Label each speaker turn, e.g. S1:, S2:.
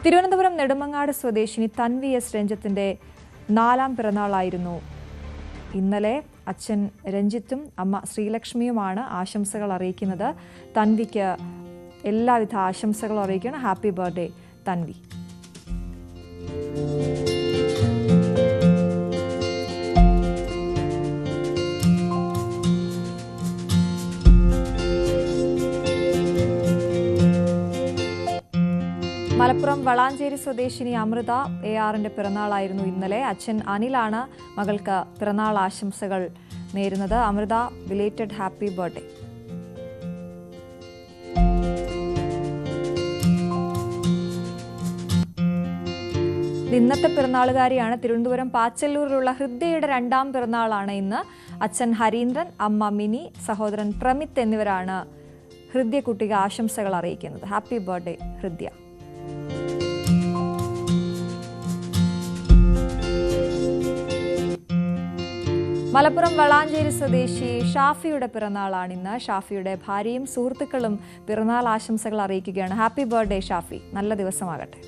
S1: തിരുവനന്തപുരം നെടുമങ്ങാട് സ്വദേശിനി തൻവി എസ് രഞ്ജിത്തിന്റെ 4ാം പിറന്നാളായിരുന്നു ഇന്നലെ. അച്ഛൻ രഞ്ജിത്തും അമ്മ ശ്രീലക്ഷ്മിയുമാണ് ആശംസകൾ അറിയിക്കുന്നത്. തൻവിക്ക് എല്ലാവിധ ആശംസകളും അറിയിക്കണം. Happy birthday Tanvi. മലപ്പുറം വളാഞ്ചേരി സ്വദേശിനി അമൃത ARന്റെ പിറന്നാളായിരുന്നു ഇന്നലെ. അച്ഛൻ അനിലാണ് മകൾക്ക് പിറന്നാൾ ആശംസകൾ നേരുന്നത്. Amrutha, belated happy birthday. ഇന്നത്തെ പിറന്നാളുകാരിയാണ്. തിരുവനന്തപുരം പാച്ചല്ലൂരിലുള്ള ഹൃദ്യയുടെ 2ാം പിറന്നാളാണ് ഇന്ന്. അച്ഛൻ ഹരീന്ദ്രൻ, അമ്മ മിനി, സഹോദരൻ പ്രമിത് എന്നിവരാണ് ഹൃദ്യക്കുട്ടിക്ക് ആശംസകൾ അറിയിക്കുന്നത്. Happy birthday Hridya. മലപ്പുറം വളാഞ്ചേരി സ്വദേശി ഷാഫിയുടെ പിറന്നാളാണ് ഇന്ന്. ഷാഫിയുടെ ഭാര്യയും സുഹൃത്തുക്കളും പിറന്നാൾ ആശംസകൾ അറിയിക്കുകയാണ്. ഹാപ്പി ബർത്ത്ഡേ ഷാഫി, നല്ല ദിവസമാകട്ടെ.